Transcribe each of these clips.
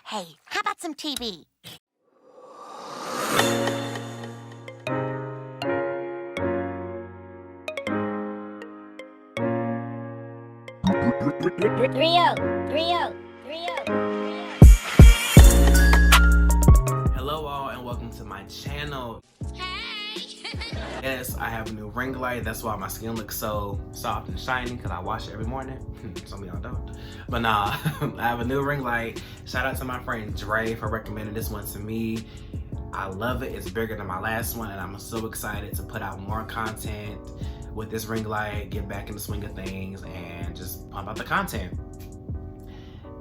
Hey, how about some TV? Hello all and welcome to my channel. Yes, I have a new ring light. That's why my skin looks so soft and shiny, because I wash it every morning. Some of y'all don't. But nah, I have a new ring light. Shout out to my friend Dre for recommending this one to me. I love it. It's bigger than my last one and I'm so excited to put out more content with this ring light, get back in the swing of things and just pump out the content.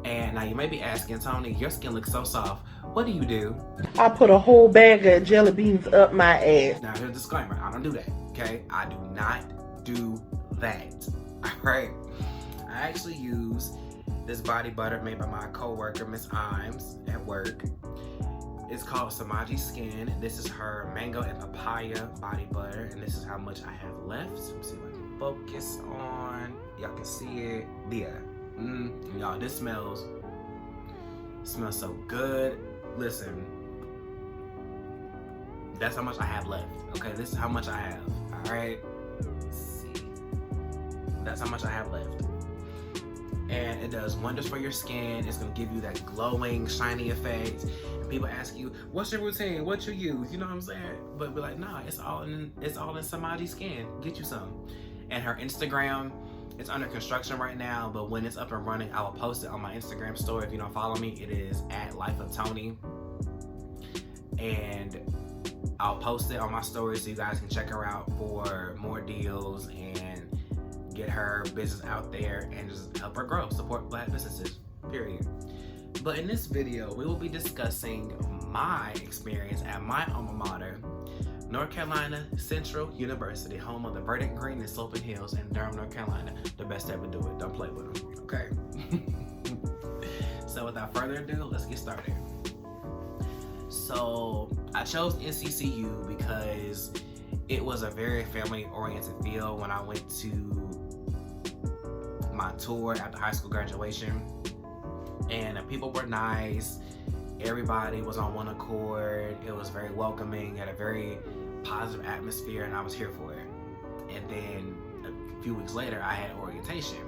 And now you may be asking, Tony, your skin looks so soft. What do you do? I put a whole bag of jelly beans up my ass. Now here's a disclaimer, I don't do that, okay? I do not do that, all right? I actually use this body butter made by my co-worker, Miss Imes, at work. It's called Samaji Skin. This is her mango and papaya body butter, and this is how much I have left. Let's see if I can focus on. Y'all can see it. Yeah. Y'all, this smells so good. Listen, that's how much I have left. Okay, this is how much I have. All right. Let's see. That's how much I have left. And it does wonders for your skin. It's gonna give you that glowing, shiny effect. And people ask you, "What's your routine? What you use?" You know what I'm saying? But be like, "Nah, it's all in Samaji Skin. Get you some." And her Instagram, it's under construction right now, but when it's up and running, I will post it on my Instagram story. If you don't follow me, it is @LifeOfTony. And I'll post it on my story so you guys can check her out for more deals and get her business out there and just help her grow, support Black businesses, period. But in this video, we will be discussing my experience at my alma mater, North Carolina Central University, home of the Verdant Green and Sloping Hills in Durham, North Carolina. The best ever do it. Don't play with them, okay? So without further ado, let's get started. So I chose NCCU because it was a very family-oriented field when I went to my tour after high school graduation. And the people were nice. Everybody was on one accord. It was very welcoming, had a very positive atmosphere, and I was here for it. And then a few weeks later, I had orientation.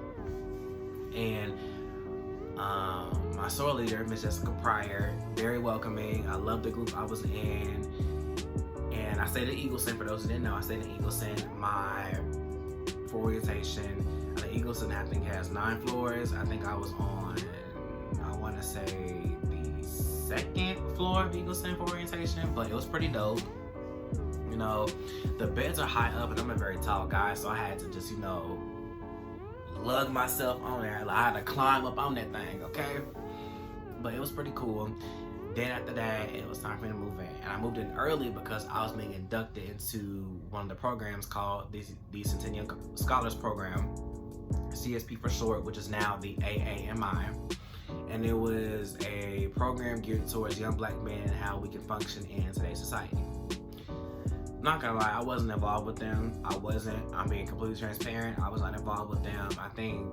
And my soror leader, Miss Jessica Pryor, very welcoming. I loved the group I was in. And I stayed at Eagleson. For those who didn't know, I stayed at Eagleson for orientation. I think Eagleson, I think, has 9 floors. I think I was on, I want to say, the 2nd floor of Eagleson for orientation, but it was pretty dope. You know, the beds are high up, and I'm a very tall guy, so I had to just, you know, lug myself on there. I had to climb up on that thing, okay? But it was pretty cool. Then after that, it was time for me to move in. And I moved in early because I was being inducted into one of the programs called the Centennial Scholars Program, CSP for short, which is now the AAMI. And it was a program geared towards young Black men and how we can function in today's society. Not gonna lie, I wasn't involved with them. I'm being completely transparent. I was not involved with them. I think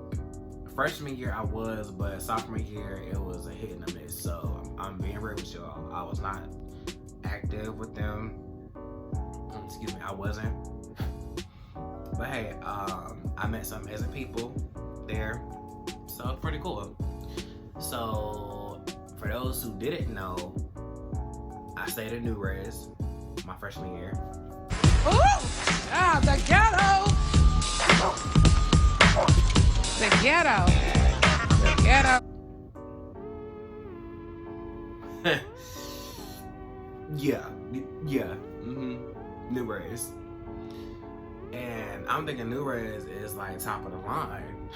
freshman year I was, but sophomore year it was a hit and a miss. So I'm being real with y'all. I was not active with them. Excuse me, I wasn't. But hey, I met some amazing people there. So it's pretty cool. So for those who didn't know, I stayed at New Res my freshman year. Ooh! Ah, the ghetto! The ghetto. The ghetto. Yeah. New Res. And I'm thinking New Res is like top of the line.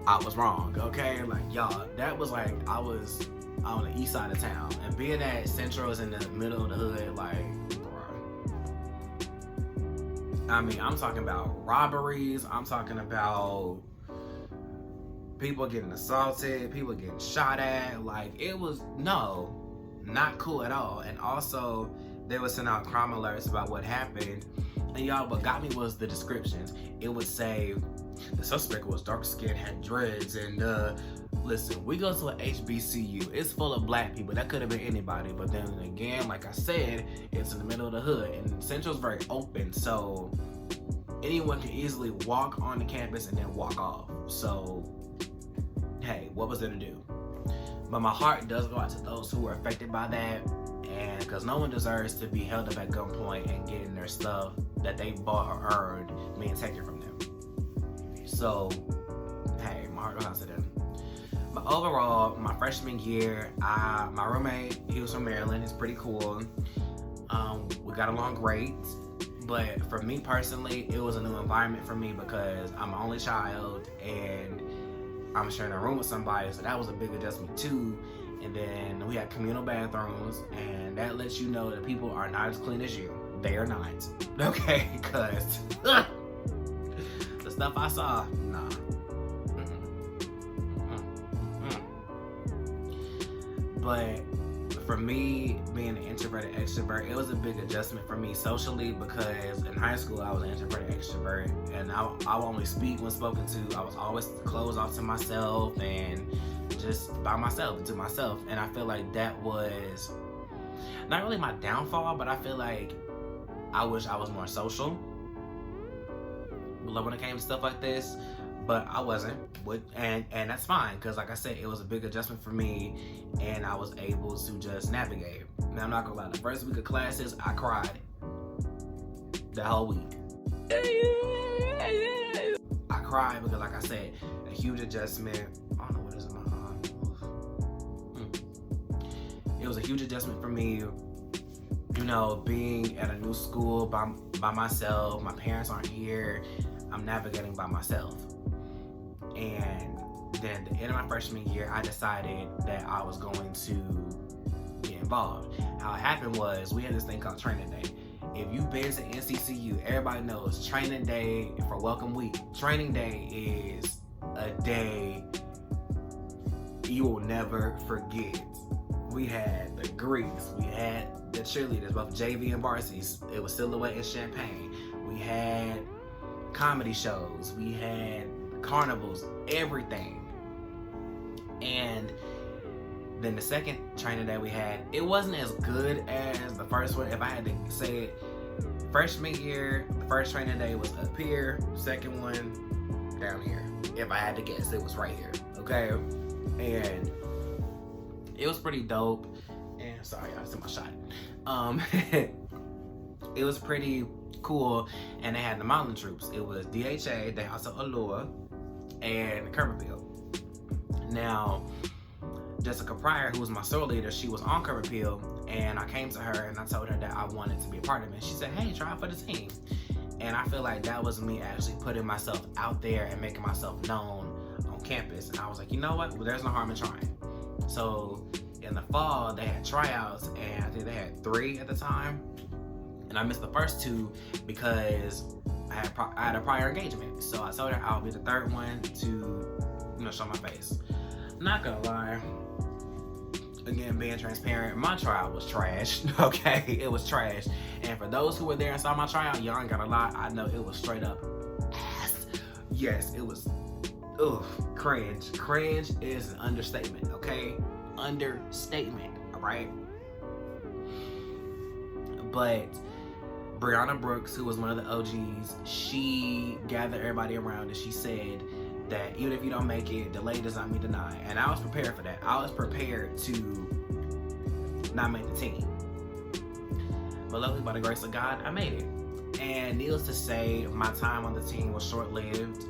I was wrong, okay? Like, y'all, that was like, I was on the east side of town. And being that Central is in the middle of the hood, like, bro. I mean, I'm talking about robberies. I'm talking about people getting assaulted, people getting shot at. Like, it was, no, not cool at all. And also, they would send out crime alerts about what happened. And y'all, what got me was the descriptions. It would say the suspect was dark skinned, had dreads, and Listen, we go to an HBCU. It's full of black people. That could have been anybody. But then again, like I said, it's in the middle of the hood. And Central's very open. So anyone can easily walk on the campus and then walk off. So, hey, what was there to do? But my heart does go out to those who were affected by that. And because no one deserves to be held up at gunpoint and getting their stuff that they bought or earned being taken from them. So, hey, my heart goes out to them. But overall, my freshman year, my roommate, he was from Maryland. He's pretty cool. We got along great. But for me personally, it was a new environment for me because I'm an only child and I'm sharing a room with somebody. So that was a big adjustment too. And then we had communal bathrooms, and that lets you know that people are not as clean as you. They are not. Okay? Because the stuff I saw, nah. But for me, being an introverted extrovert, it was a big adjustment for me socially because in high school I was an introverted extrovert, and I would only speak when spoken to. I was always closed off to myself and just by myself, to myself. And I feel like that was not really my downfall, but I feel like I wish I was more social when it came to stuff like this. But I wasn't, and that's fine, because like I said, it was a big adjustment for me, and I was able to just navigate. Now, I'm not gonna lie, the first week of classes, I cried the whole week. I cried because, like I said, a huge adjustment. I don't know what is in my eye. It was a huge adjustment for me, you know, being at a new school by myself. My parents aren't here. I'm navigating by myself. And then at the end of my freshman year, I decided that I was going to get involved. How it happened was we had this thing called training day. If you've been to NCCU, everybody knows training day for welcome week. Training day is a day you will never forget. We had the Greeks, we had the cheerleaders, both JV and varsity. It was Silhouette and Champagne. We had comedy shows, we had carnivals, everything. And then the second training that we had, it wasn't as good as the first one. If I had to say it, freshman year, the first training day was up here, second one down here. If I had to guess, it was right here, okay? And it was pretty dope. And sorry, I took my shot. It was pretty cool, and they had the mountain troops. It was DHA, they also Allure, and Kerberville. Now, Jessica Pryor, who was my soul leader, she was on Kerberville, and I came to her and I told her that I wanted to be a part of it. And she said, hey, try out for the team. And I feel like that was me actually putting myself out there and making myself known on campus. And I was like, you know what? Well, there's no harm in trying. So in the fall, they had tryouts, and I think they had 3 at the time. And I missed the first 2 because I had a prior engagement. So I told her I'll be the third one to, you know, show my face. Not gonna lie. Again, being transparent, my tryout was trash. Okay, it was trash. And for those who were there and saw my tryout, y'all ain't gotta lie, I know it was straight up ass. Yes, it was, cringe. Cringe is an understatement, okay? Understatement, all right? But Brianna Brooks, who was one of the OGs, she gathered everybody around and she said that even if you don't make it, delay does not mean deny. And I was prepared for that. I was prepared to not make the team. But luckily, by the grace of God, I made it. And needless to say, my time on the team was short-lived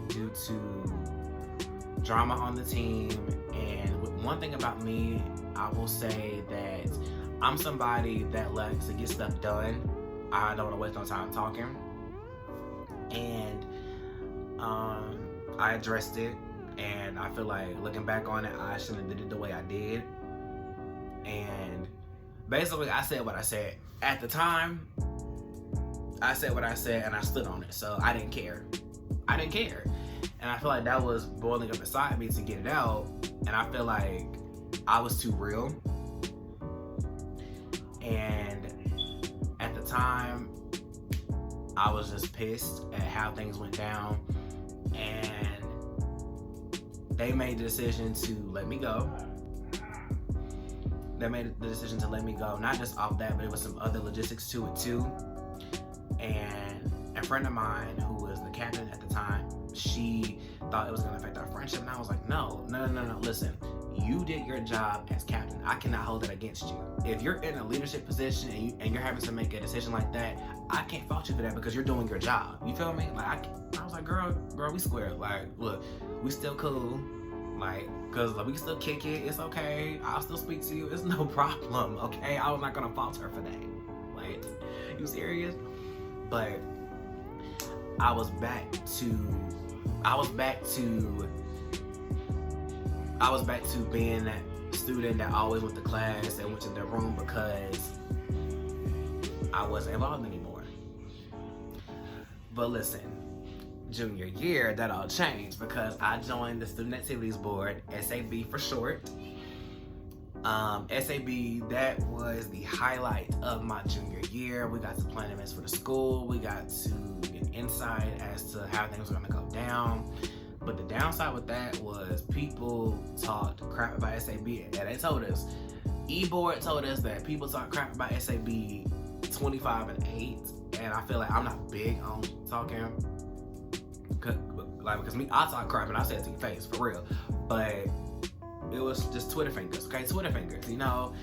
due to drama on the team. And one thing about me, I will say that I'm somebody that likes to get stuff done. I don't want to waste no time talking. And I addressed it, and I feel like looking back on it, I shouldn't have did it the way I did. And basically, I said what I said. At the time, I said what I said, and I stood on it. So I didn't care. I didn't care. And I feel like that was boiling up inside me to get it out. And I feel like I was too real. And at the time, I was just pissed at how things went down. And they made the decision to let me go. They made the decision to let me go, not just off that, but it was some other logistics to it too. And a friend of mine who was the captain at the time, she thought it was gonna affect our friendship, and I was like, no, listen, you did your job as captain. I cannot hold that against you. If you're in a leadership position and you're having to make a decision like that, I can't fault you for that because you're doing your job. You feel me? Like, I was like, girl, we square. Like, look, we still cool. Like, cause like, we can still kick it. It's okay. I'll still speak to you. It's no problem. Okay, I was not gonna fault her for that. Like, you serious? But I was back to being that student that always went to class and went to their room because I wasn't involved anymore. But listen, junior year, that all changed because I joined the Student Activities Board, SAB for short. SAB, that was the highlight of my junior year. We got to plan events for the school. We got to get insight as to how things were gonna go down. But the downside with that was people talked crap about SAB, and they told us, E-Board told us that people talk crap about SAB 25 and 8, and I feel like I'm not big on talking, because me, I talk crap and I say it to your face, for real, but it was just Twitter fingers, okay, Twitter fingers, you know,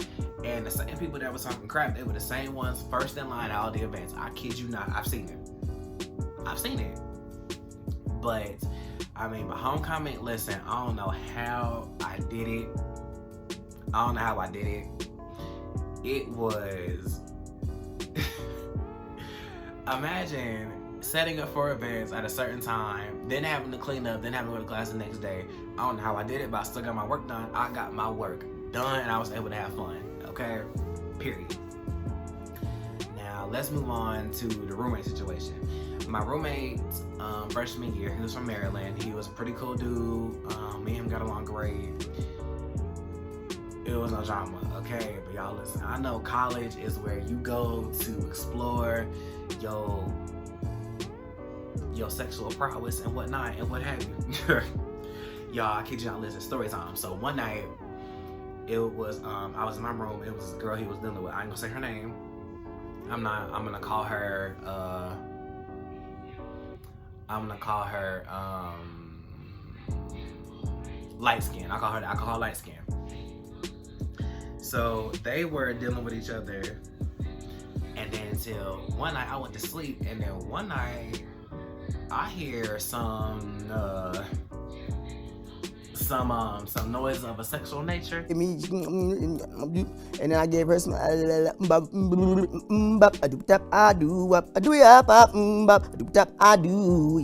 and the same people that were talking crap, they were the same ones first in line at all the events. I kid you not, I've seen it, but I mean, my homecoming, listen, I don't know how I did it. It was, imagine setting up for events at a certain time, then having to clean up, then having to go to class the next day. I don't know how I did it, but I still got my work done. I got my work done and I was able to have fun, okay? Period. Now, let's move on to the roommate situation. My roommate, freshman year, he was from Maryland. He was a pretty cool dude. Me and him got along great. It was no drama, okay? But y'all listen, I know college is where you go to explore your sexual prowess and whatnot and what have you. Y'all, I kid you not, listen, story time. So one night, it was, I was in my room. It was this girl he was dealing with. I ain't gonna say her name. I'm gonna call her, light skin. I call her light skin. So they were dealing with each other, and then until one night I went to sleep, and then one night I hear some noise of a sexual nature. And then I gave her some I do,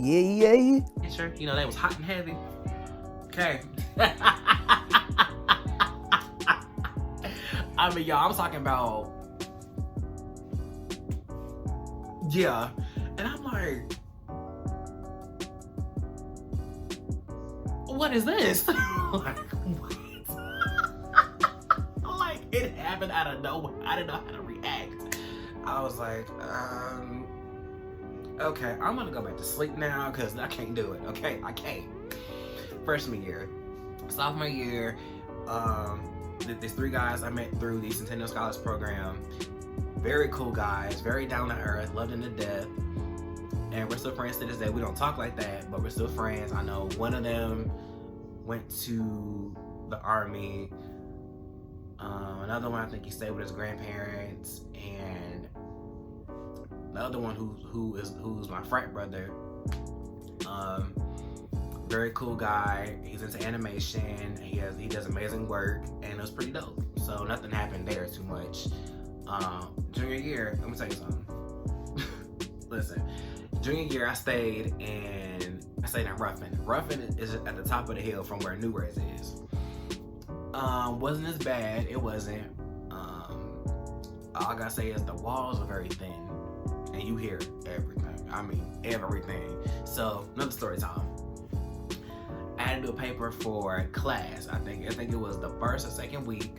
yeah. You know, they was hot and heavy. Okay. I mean, y'all, I'm talking about, yeah. And I'm like, what is this? Like, what? Like, it happened out of nowhere. I didn't know how to react. I was like, okay, I'm gonna go back to sleep now because I can't do it, okay? I can't. Freshman year. Sophomore year, there's 3 guys I met through the Centennial Scholars Program. Very cool guys, very down to earth, loved them to death. And we're still friends to this day. We don't talk like that, but we're still friends. I know one of them went to the Army. Another one, I think he stayed with his grandparents. And the other one who's my frat brother. Very cool guy. He's into animation. He does amazing work, and it was pretty dope. So nothing happened there too much. Junior year, let me tell you something. Listen, junior year I stayed in Ruffin. Ruffin is at the top of the hill from where New Rays is. Wasn't as bad. It wasn't. All I gotta say is the walls are very thin, and you hear everything. I mean, everything. So another story time. I had to do a paper for class. I think it was the first or second week,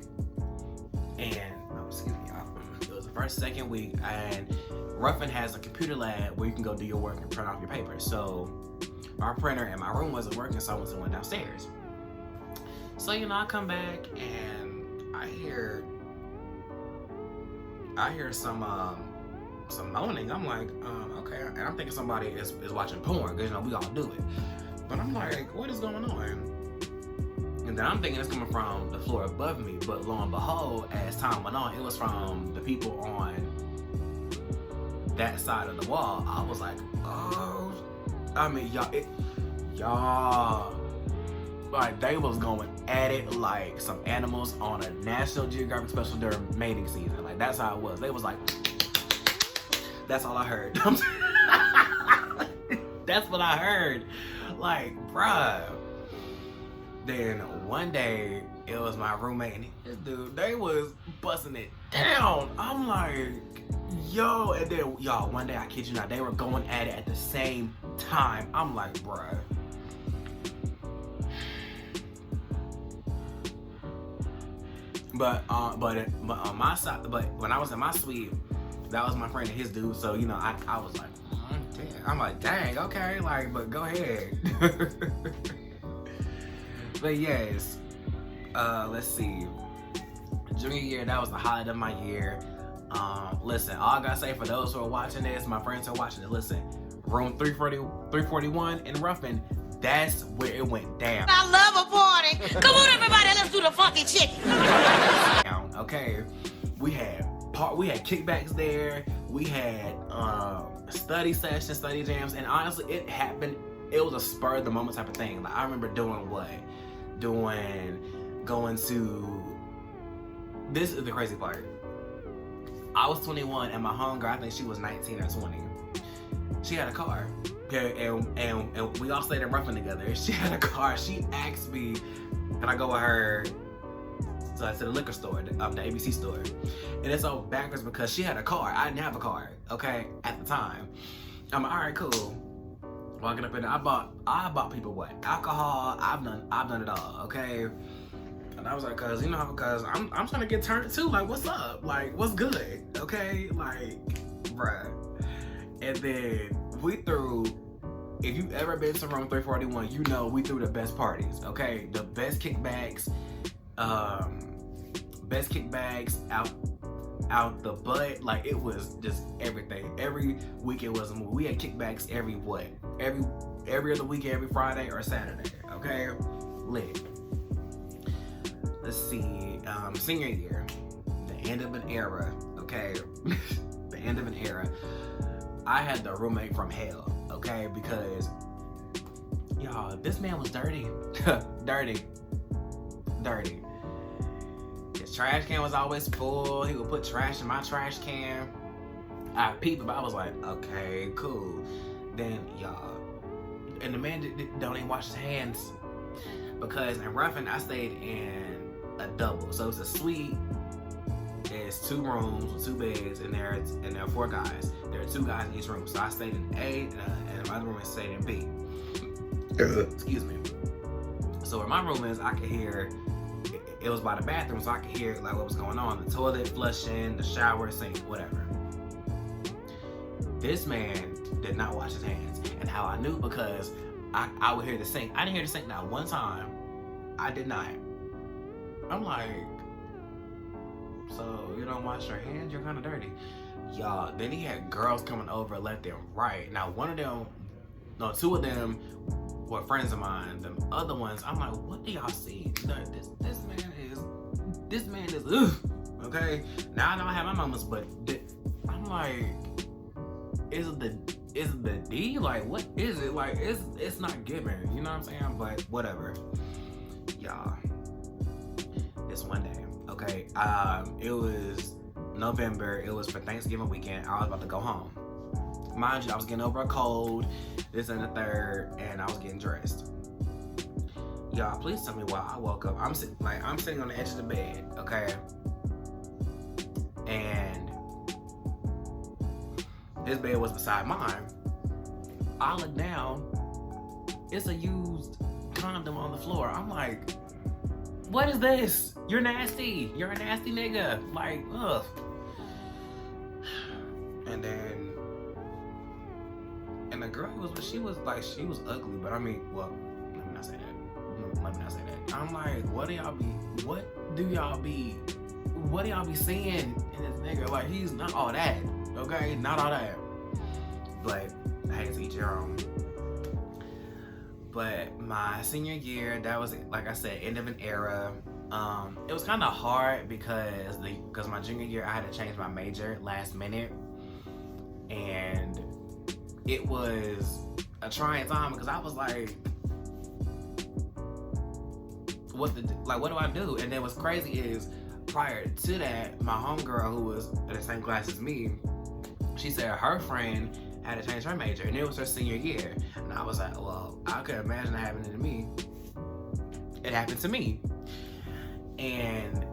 and it was the first or second week, and Ruffin has a computer lab where you can go do your work and print off your paper. So my printer in my room wasn't working, so I went downstairs. So, you know, I come back and I hear some moaning. I'm like, okay. And I'm thinking somebody is watching porn, because, you know, we all do it. But I'm like, what is going on? And then I'm thinking it's coming from the floor above me. But lo and behold, as time went on, it was from the people on that side of the wall. I was like, oh, I mean, y'all, like, they was going at it like some animals on a National Geographic special during mating season. Like, that's how it was. They was like, that's all I heard. That's what I heard. Like, bruh. Then one day, it was my roommate and his dude. They was busting it down. I'm like, yo. And then, y'all, one day, I kid you not, they were going at it at the same time. I'm like, bruh. But on my side, but when I was in my suite, that was my friend and his dude. So, you know, I was like, damn. I'm like, dang, okay, like, but go ahead. But yes, let's see. Junior year, that was the highlight of my year. Listen, all I gotta say for those who are watching this, my friends who are watching it, listen, room 341 in Ruffin, that's where it went down. I love a party. Come on, everybody, let's do the fucking chicken. Okay, we had kickbacks there. We had study sessions, study jams, and honestly, it happened. It was a spur of the moment type of thing. Like, I remember going to. This is the crazy part. I was 21 and my homegirl, I think she was 19 or 20. She had a car. And we all stayed in Ruffin together. She had a car. She asked me, can I go with her to the liquor store, the ABC store? And it's all backwards because she had a car. I didn't have a car, okay, at the time. I'm like, all right, cool. Walking up in there, I bought people what? Alcohol. I've done it all, okay? And I was like, cause I'm trying to get turned too. Like, what's up? Like, what's good? Okay, like, bruh. And then we threw. If you've ever been to room 341, you know we threw the best parties. Okay, the best kickbacks. Best kickbacks out the butt. Like, it was just everything. Every weekend was a movie. We had kickbacks every other weekend, every Friday or Saturday. Okay, lit. Let's see. Senior year, the end of an era. Okay, the end of an era. I had the roommate from hell. Okay, because y'all, this man was dirty. dirty. His trash can was always full. He would put trash in my trash can. I peeped, but I was like, okay, cool. Then y'all, and the man don't even wash his hands, because in Ruffin I stayed in a double, so it's a suite. There's 2 rooms with 2 beds, and there are 4 guys. There are 2 guys in each room, so I stayed in A, and my other roommate stayed in B. Excuse me. So where my room is, I could hear. It was by the bathroom, so I could hear like what was going on. The toilet flushing, the shower, sink, whatever. This man did not wash his hands. And how I knew, because I would hear the sink. I didn't hear the sink not one time. I did not. I'm like, so you don't wash your hands? You're kind of dirty. Y'all, then he had girls coming over left and right. Now 2 of them were friends of mine. The other ones, I'm like, what do y'all see? This man is, ugh. Okay? Now I know I have my moments, but I'm like, is it the D? Like, what is it? Like, it's not giving. You know what I'm saying? But whatever. Y'all, this one day, okay, it was November. It was for Thanksgiving weekend. I was about to go home. Mind you, I was getting over a cold, this and the third, and I was getting dressed. Y'all, please tell me why I woke up. I'm sitting on the edge of the bed, okay? And this bed was beside mine. I look down, it's a used condom on the floor. I'm like, what is this? You're nasty. You're a nasty nigga. Like, ugh. And then, and the girl she was ugly, but I mean, well, let me not say that. I'm like, what do y'all be seeing in this nigga? Like, he's not all that, okay? Not all that. But, hey, it's each your own. But my senior year, that was, like I said, end of an era. It was kind of hard because my junior year, I had to change my major last minute. And it was a trying time because I was like, what do I do? And then what's crazy is, prior to that, my homegirl, who was in the same class as me, she said her friend had to change her major, and it was her senior year. And I was like, well, I could imagine it happening to me. It happened to me. And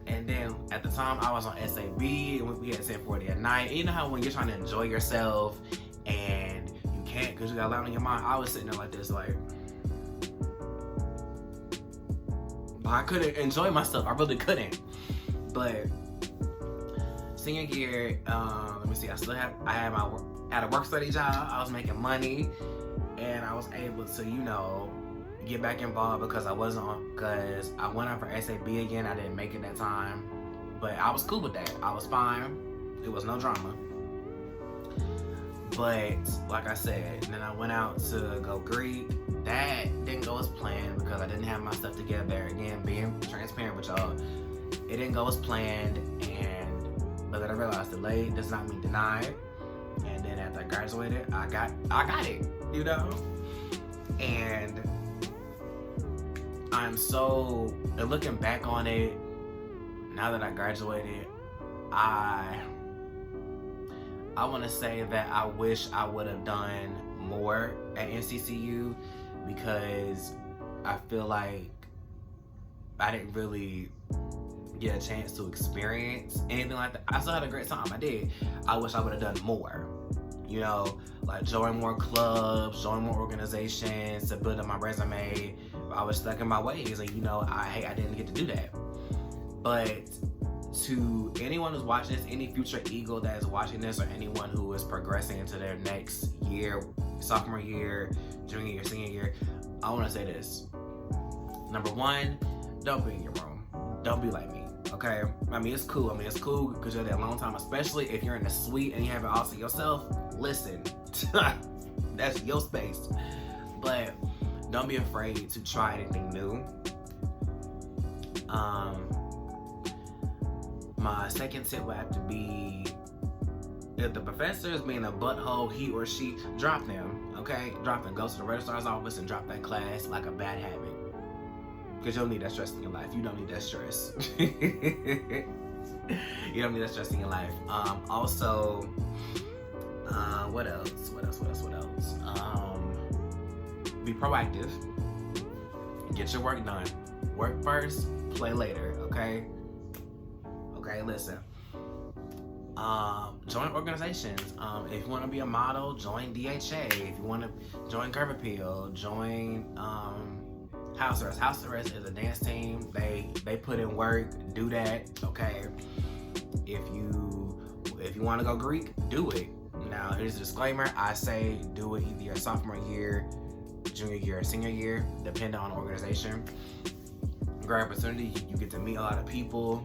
then at the time, I was on SAB, and we had 10:40 at night. And you know how when you're trying to enjoy yourself and you can't because you got a lot on your mind? I was sitting there like this, like, I couldn't enjoy myself. I really couldn't. But senior year, let me see. I had a work study job. I was making money, and I was able to, get back involved because I went on for SAB again. I didn't make it that time, but I was cool with that. I was fine. It was no drama. But like I said, then I went out to go Greek. That didn't go as planned because I didn't have my stuff together. Again, being transparent with y'all, it didn't go as planned. But then I realized delayed does not mean denied. And then after I graduated, I got it, And and looking back on it, now that I graduated, I want to say that I wish I would have done more at NCCU because I feel like I didn't really get a chance to experience anything like that. I still had a great time. I did. I wish I would have done more. Like join more clubs, join more organizations to build up my resume. I was stuck in my ways, and I didn't get to do that. But to anyone who's watching this, any future Eagle that is watching this, or anyone who is progressing into their next year, sophomore year, junior year, senior year, I want to say this. Number one, don't be in your room. Don't be like me, okay? It's cool. It's cool because you're there a long time, especially if you're in the suite and you have it all to yourself. Listen, that's your space. But don't be afraid to try anything new. My second tip would have to be, if the professor is being a butthole, he or she, drop them, okay? Drop them. Go to the registrar's office and drop that class like a bad habit. Because you don't need that stress in your life. You don't need that stress. You don't need that stress in your life. Also, what else? Be proactive. Get your work done. Work first, play later, okay? Okay, listen. Join organizations. If you want to be a model, join DHA. If you want to join Curve Appeal, join House Arrest. House Arrest is a dance team. They put in work. Do that, okay? If you want to go Greek, do it. Now, here's a disclaimer. I say do it either your sophomore year, junior year, or senior year, depending on the organization. Great opportunity. You get to meet a lot of people.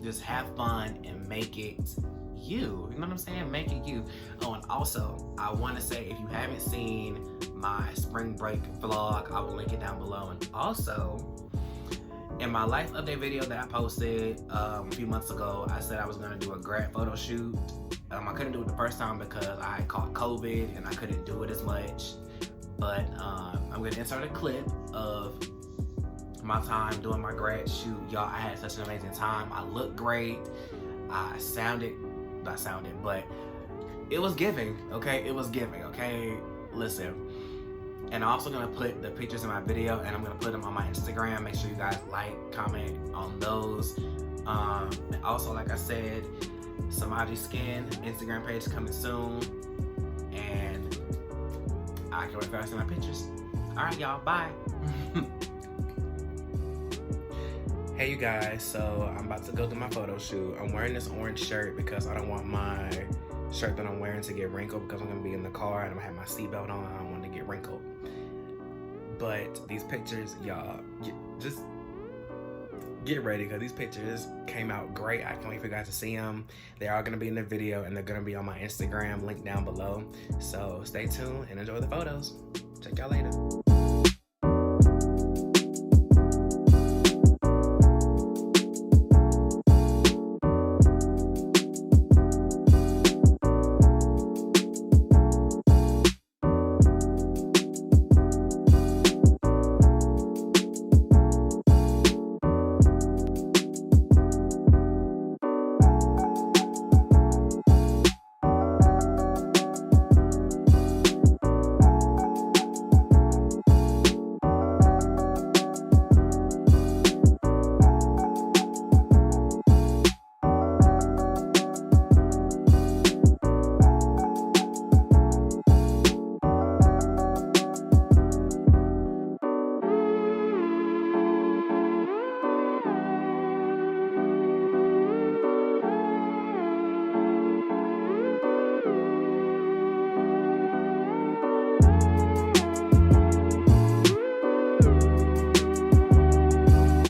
Just have fun and make it you. You know what I'm saying? Make it you. Oh, and also, I want to say, if you haven't seen my spring break vlog, I will link it down below. And also, in my life update video that I posted a few months ago, I said I was going to do a grad photo shoot. I couldn't do it the first time because I caught COVID and I couldn't do it as much. But I'm going to insert a clip of my time doing my grad shoot. Y'all, I had such an amazing time. I looked great. But it was giving, okay? It was giving, okay? Listen. And I'm also gonna put the pictures in my video, and I'm gonna put them on my Instagram. Make sure you guys like, comment on those. And also, like I said, Samaji Skin Instagram page coming soon. And I can't wait for you to see my pictures. All right, y'all, bye. Hey you guys, so I'm about to go do my photo shoot. I'm wearing this orange shirt because I don't want my shirt that I'm wearing to get wrinkled because I'm gonna be in the car and I'm gonna have my seatbelt on. I don't want to get wrinkled. But these pictures, y'all, just get ready, because these pictures came out great. I can't wait for you guys to see them. They are going to be in the video, and they're going to be on my Instagram, link down below. So stay tuned and enjoy the photos. Check y'all later.